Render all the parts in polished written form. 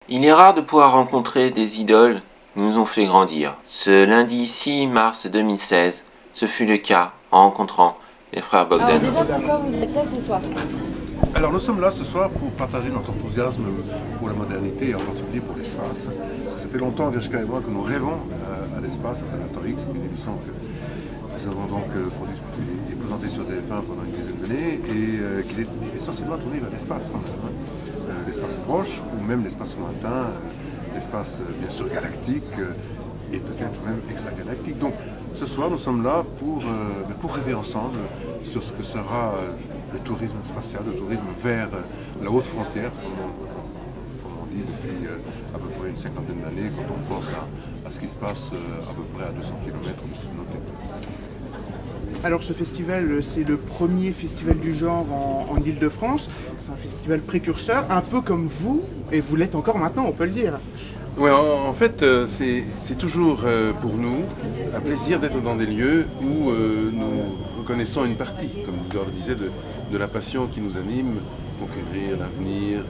Il est rare de pouvoir rencontrer des idoles qui nous ont fait grandir. Ce lundi 6 mars 2016, ce fut le cas en rencontrant les frères Alors Bogdanov. déjà, pourquoi vous êtes là ce soir? Alors nous sommes là ce soir pour partager notre enthousiasme pour la modernité et en particulier pour l'espace. Parce que ça fait longtemps, Agnieszka et moi, que nous rêvons à l'espace, à Terminator X, une émission que nous avons donc produite et présentée sur TF1 pendant une dizaine d'années et qui est essentiellement tournée vers l'espace quand même. L'espace proche ou même l'espace lointain, l'espace bien sûr galactique et peut-être même extragalactique. Donc ce soir nous sommes là pour rêver ensemble sur ce que sera le tourisme spatial, le tourisme vers la haute frontière, comme on dit depuis à peu près une cinquantaine d'années, quand on pense à ce qui se passe à peu près à 200 km au-dessus de nos têtes. Alors ce festival, c'est le premier festival du genre en Île-de-France. C'est un festival précurseur, un peu comme vous, et vous l'êtes encore maintenant, on peut le dire. Oui, en fait, c'est toujours pour nous un plaisir d'être dans des lieux où nous reconnaissons une partie, comme Igor le disait, de la passion qui nous anime, conquérir l'avenir,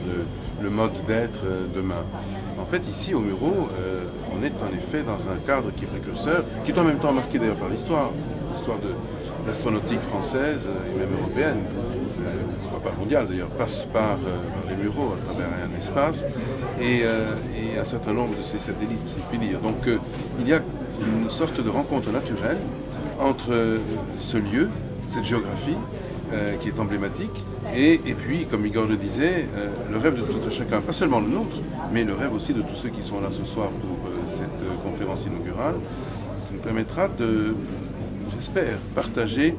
le mode d'être demain. En fait, ici, au Muro, on est en effet dans un cadre qui est précurseur, qui est en même temps marqué d'ailleurs par l'histoire de l'astronautique française et même européenne, pas mondiale d'ailleurs, passe par les Mureaux à travers un espace et un certain nombre de ces satellites, si je puis dire. Donc il y a une sorte de rencontre naturelle entre ce lieu, cette géographie qui est emblématique, et puis, comme Igor le disait, le rêve de tout un chacun, pas seulement le nôtre, mais le rêve aussi de tous ceux qui sont là ce soir pour cette conférence inaugurale, qui nous permettra de, j'espère, partager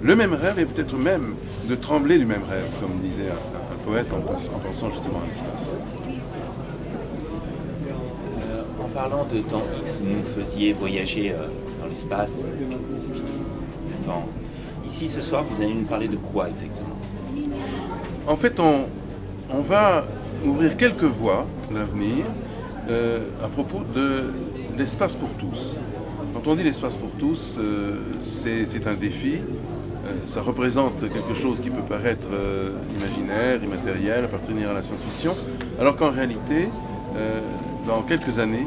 le même rêve et peut-être même de trembler du même rêve, comme disait un poète en pensant justement à l'espace. En parlant de temps X où vous faisiez voyager dans l'espace depuis le temps, ici ce soir vous allez nous parler de quoi exactement? En fait, on va ouvrir quelques voies d'avenir à propos de l'espace pour tous. Quand on dit l'espace pour tous, c'est un défi. Ça représente quelque chose qui peut paraître imaginaire, immatériel, appartenir à la science-fiction, alors qu'en réalité, dans quelques années,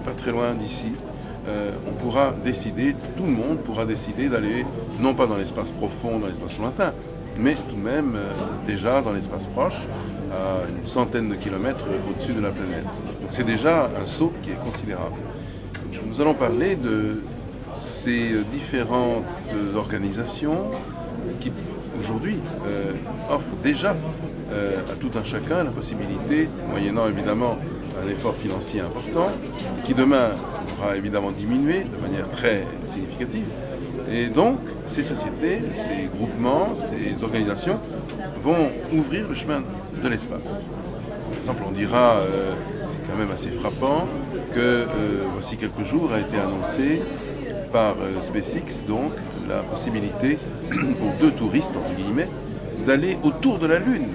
pas très loin d'ici, on pourra décider, tout le monde pourra décider d'aller, non pas dans l'espace profond, dans l'espace lointain, mais tout de même déjà dans l'espace proche, à une centaine de kilomètres au-dessus de la planète. Donc c'est déjà un saut qui est considérable. Nous allons parler de ces différentes organisations qui aujourd'hui offrent déjà à tout un chacun la possibilité, moyennant évidemment un effort financier important, qui demain pourra évidemment diminuer de manière très significative. Et donc ces sociétés, ces groupements, ces organisations vont ouvrir le chemin de l'espace. Par exemple, on dira, c'est quand même assez frappant, que voici quelques jours a été annoncé par SpaceX donc la possibilité pour 2 touristes, entre guillemets, d'aller autour de la Lune.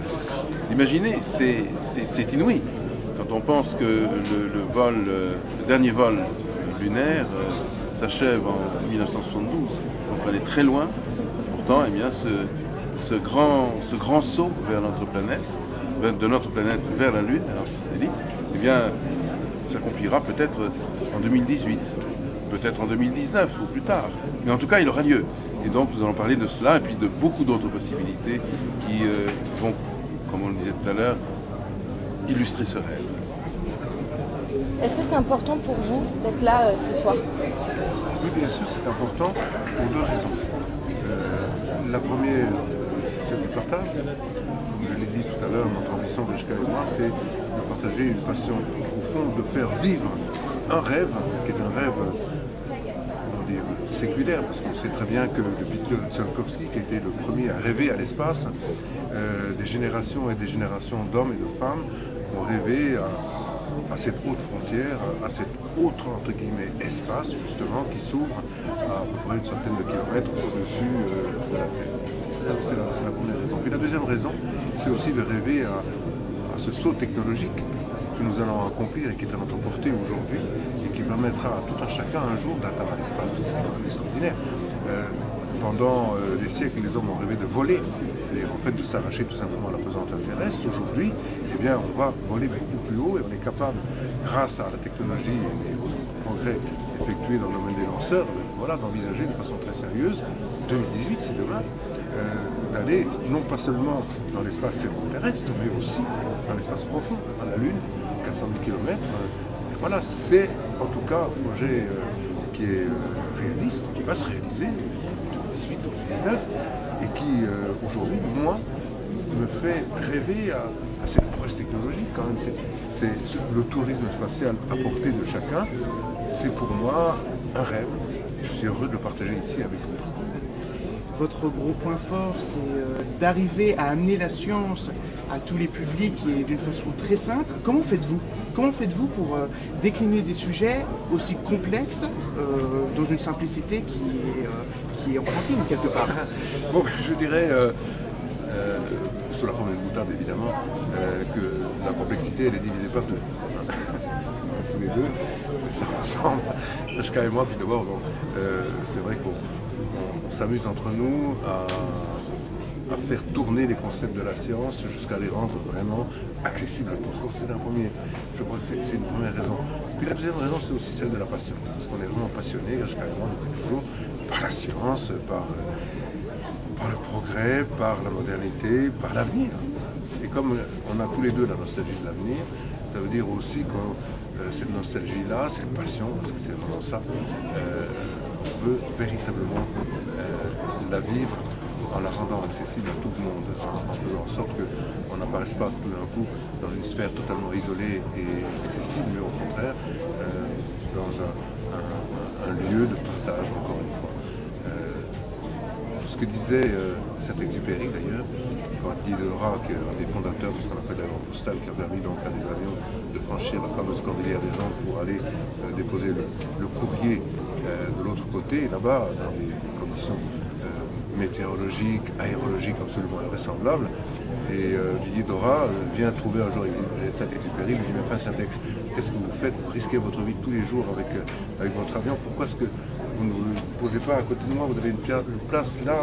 Imaginez, c'est inouï. Quand on pense que le dernier vol lunaire s'achève en 1972, donc on est très loin. Pourtant, eh bien, ce grand saut vers notre planète, de notre planète vers la Lune, alors satellite, eh bien, s'accomplira peut-être en 2018, peut-être en 2019 ou plus tard. Mais en tout cas, il aura lieu. Et donc, nous allons parler de cela et puis de beaucoup d'autres possibilités qui vont, comme on le disait tout à l'heure, illustrer ce rêve. Est-ce que c'est important pour vous d'être là ce soir? Oui, bien sûr, c'est important pour 2 raisons. La première, c'est celle du partage. Comme je l'ai dit tout à l'heure, notre ambition, Agnieszka et moi, c'est de partager une passion, au fond, de faire vivre un rêve, qui est un rêve, comment dire, séculaire, parce qu'on sait très bien que depuis Tsiolkovsky, qui a été le premier à rêver à l'espace, des générations et des générations d'hommes et de femmes ont rêvé à cette haute frontière, à cet autre, entre guillemets, espace, justement, qui s'ouvre à peu près une centaine de kilomètres au-dessus de la Terre. C'est la première raison. Puis la deuxième raison, c'est aussi de rêver à ce saut technologique que nous allons accomplir et qui est à notre portée aujourd'hui et qui permettra à tout un chacun un jour d'atteindre l'espace. C'est quand même extraordinaire. pendant des siècles, les hommes ont rêvé de voler, c'est-à-dire en fait de s'arracher tout simplement à la pesanteur terrestre. Aujourd'hui, eh bien, on va voler beaucoup plus haut et on est capable, grâce à la technologie et aux progrès effectués dans le domaine des lanceurs, voilà, d'envisager de façon très sérieuse, 2018 c'est demain, d'aller non pas seulement dans l'espace terrestre, mais aussi dans l'espace profond, à la Lune, 400 000 km. Et voilà, c'est en tout cas un projet qui est réaliste, qui va se réaliser en 2018-2019, et qui aujourd'hui, moi, me fait rêver à cette prouesse technologique quand même. C'est le tourisme spatial à portée de chacun, c'est pour moi un rêve. Je suis heureux de le partager ici avec vous. Votre gros point fort, c'est d'arriver à amener la science à tous les publics et d'une façon très simple. Comment faites-vous? Comment faites-vous pour décliner des sujets aussi complexes dans une simplicité qui est enfantine quelque part? Bon, je dirais, sous la forme d'une boutade évidemment, que la complexité elle est divisée par deux. Tous les deux, ça ressemble. Reshka et moi, puis d'abord, bon, c'est vrai qu'on s'amuse entre nous à faire tourner les concepts de la science jusqu'à les rendre vraiment accessibles à tous. Je crois que c'est une première raison. Puis la deuxième raison, c'est aussi celle de la passion. Parce qu'on est vraiment passionné, Reshka et moi, depuis toujours, par la science, par le progrès, par la modernité, par l'avenir. Et comme on a tous les deux la nostalgie de l'avenir, ça veut dire aussi que cette nostalgie-là, cette passion, parce que c'est vraiment ça, on veut véritablement la vivre en la rendant accessible à tout le monde, en faisant en sorte qu'on n'apparaisse pas tout d'un coup dans une sphère totalement isolée et accessible, mais au contraire dans un lieu de partage, encore une fois. Ce que disait Saint-Exupéry d'ailleurs, quand Diderot, qui est un des fondateurs de ce qu'on appelle l'aéropostale, qui a permis donc à des avions de franchir la fameuse cordillère des Andes pour aller déposer le courrier de l'autre côté, là-bas, dans des conditions météorologiques, aérologiques absolument invraisemblables. Et Diderot vient trouver un jour Saint-Exupéry, lui dit: mais enfin Saint-Ex, qu'est-ce que vous faites? Vous risquez votre vie tous les jours avec votre avion, pourquoi est-ce que vous ne vous posez pas à côté de moi, vous avez une place là,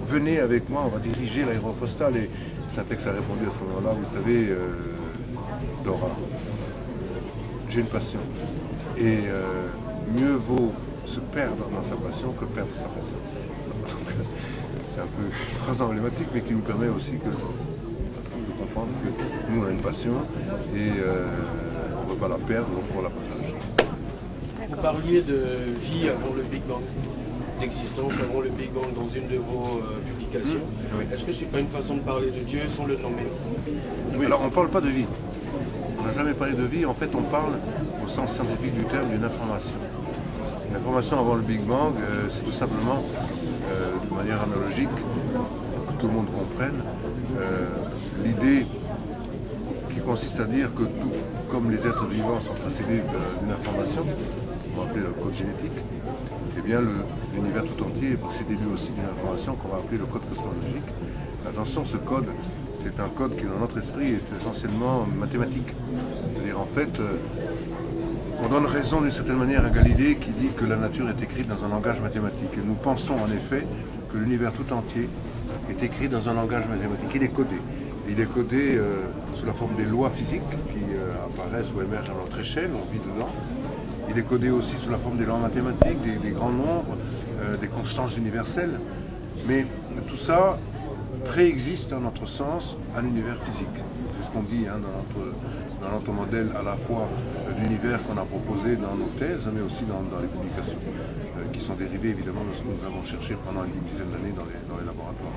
venez avec moi, on va diriger l'aéropostale. Et Saint-Ex a répondu à ce moment-là: vous savez, Dora, j'ai une passion. Et mieux vaut se perdre dans sa passion que perdre sa passion. C'est un peu une phrase emblématique, mais qui nous permet aussi de comprendre que nous on a une passion et on ne veut pas la perdre, donc on la partage. Vous parliez de vie avant le Big Bang, d'existence avant le Big Bang dans une de vos publications. Oui. Est-ce que c'est pas une façon de parler de Dieu sans le nommer? Oui, alors on ne parle pas de vie. On n'a jamais parlé de vie. En fait, on parle au sens scientifique du terme d'une information. Une information avant le Big Bang, c'est tout simplement, de manière analogique, pour que tout le monde comprenne, l'idée qui consiste à dire que tout comme les êtres vivants sont précédés d'une information, qu'on va appeler le code génétique, eh bien l'univers tout entier est précédé lui aussi d'une information qu'on va appeler le code cosmologique. Attention, ce code, c'est un code qui dans notre esprit est essentiellement mathématique. C'est-à-dire en fait, on donne raison d'une certaine manière à Galilée qui dit que la nature est écrite dans un langage mathématique. Et nous pensons en effet que l'univers tout entier est écrit dans un langage mathématique. Il est codé. Il est codé sous la forme des lois physiques qui apparaissent ou émergent à notre échelle, on vit dedans. Il est codé aussi sous la forme des lois mathématiques, des grands nombres, des constances universelles. Mais tout ça préexiste à notre sens à l'univers physique. C'est ce qu'on dit dans notre modèle à la fois d'univers qu'on a proposé dans nos thèses, mais aussi dans les publications, qui sont dérivées évidemment de ce que nous avons cherché pendant une dizaine d'années dans les laboratoires.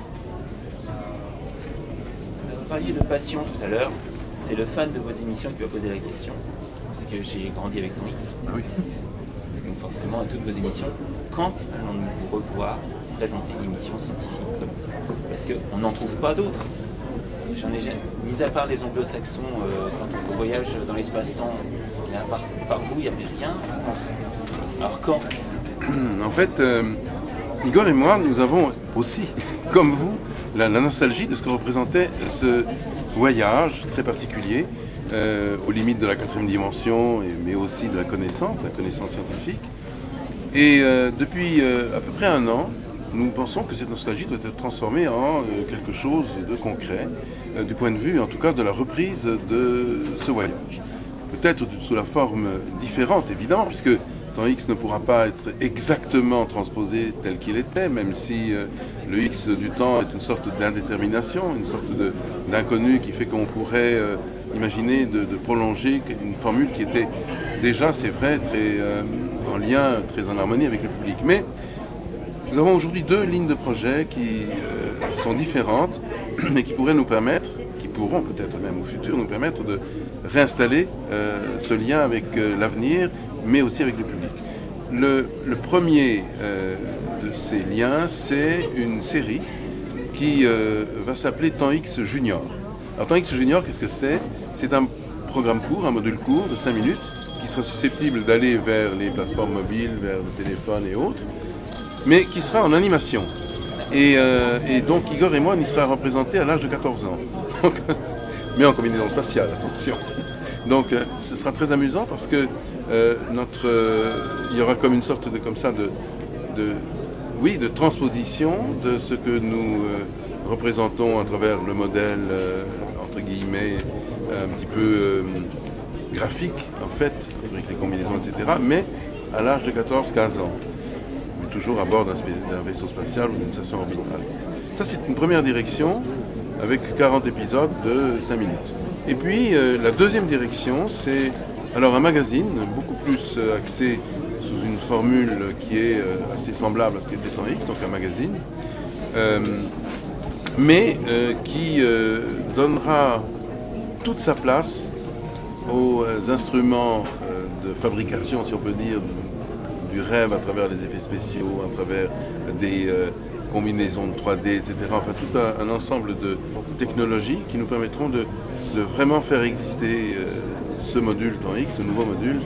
Vous parliez de passion tout à l'heure. C'est le fan de vos émissions qui va poser la question. Parce que j'ai grandi avec Ton X. Ah oui. Donc forcément, à toutes vos émissions, quand allons-nous vous revoir présenter une émission scientifique comme ça? Parce qu'on n'en trouve pas d'autres. J'en ai jamais, mis à part les anglo-saxons, quand on voyage dans l'espace-temps, par vous, il n'y avait rien en France. Alors quand? En fait, Igor et moi, nous avons aussi, comme vous, la nostalgie de ce que représentait ce voyage très particulier, aux limites de la 4e dimension, mais aussi de la connaissance scientifique. Et depuis à peu près un an, nous pensons que cette nostalgie doit être transformée en quelque chose de concret, du point de vue en tout cas de la reprise de ce voyage. Peut-être sous la forme différente évidemment, puisque Temps X ne pourra pas être exactement transposé tel qu'il était, même si le X du temps est une sorte d'indétermination, une sorte d'inconnu qui fait qu'on pourrait imaginer de prolonger une formule qui était déjà, c'est vrai, très en lien, très en harmonie avec le public. Mais nous avons aujourd'hui deux lignes de projet qui sont différentes, mais qui pourraient nous permettre, qui pourront peut-être même au futur nous permettre de réinstaller ce lien avec l'avenir, mais aussi avec le public. Le premier de ces liens, c'est une série qui va s'appeler Temps X Junior. Alors Temps X Junior, qu'est-ce que c'est? C'est un programme court, un module court de 5 minutes, qui sera susceptible d'aller vers les plateformes mobiles, vers le téléphone et autres, mais qui sera en animation. Et donc Igor et moi, on y sera représentés à l'âge de 14 ans. Mais en combinaison spatiale, attention. Donc ce sera très amusant parce que il y aura comme une sorte de transposition de ce que nous représentons à travers le modèle, entre guillemets, un petit peu graphique, en fait, avec les combinaisons, etc., mais à l'âge de 14-15 ans, mais toujours à bord d'un vaisseau spatial ou d'une station orbitale. Ça, c'est une première direction, avec 40 épisodes de 5 minutes. Et puis, la deuxième direction, c'est alors un magazine, beaucoup plus axé sous une formule qui est assez semblable à ce qu'était Temps X, donc un magazine, mais qui donnera toute sa place aux instruments de fabrication, si on peut dire, du rêve à travers les effets spéciaux, à travers des combinaisons de 3D, etc. Enfin, tout un ensemble de technologies qui nous permettront de vraiment faire exister ce module Temps X, ce nouveau module,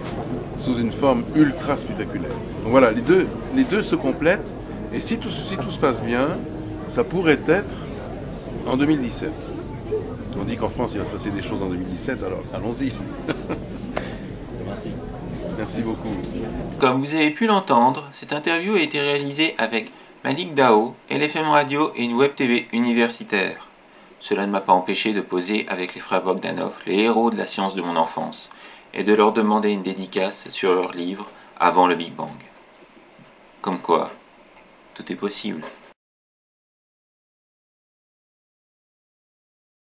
sous une forme ultra spectaculaire. Donc voilà, les deux se complètent, et si tout se passe bien, ça pourrait être en 2017. On dit qu'en France, il va se passer des choses en 2017, alors allons-y. Merci. Merci beaucoup. Comme vous avez pu l'entendre, cette interview a été réalisée avec Malik Dao, LFM Radio et une web TV universitaire. Cela ne m'a pas empêché de poser avec les frères Bogdanov, les héros de la science de mon enfance, et de leur demander une dédicace sur leur livre Avant le Big Bang. Comme quoi, tout est possible.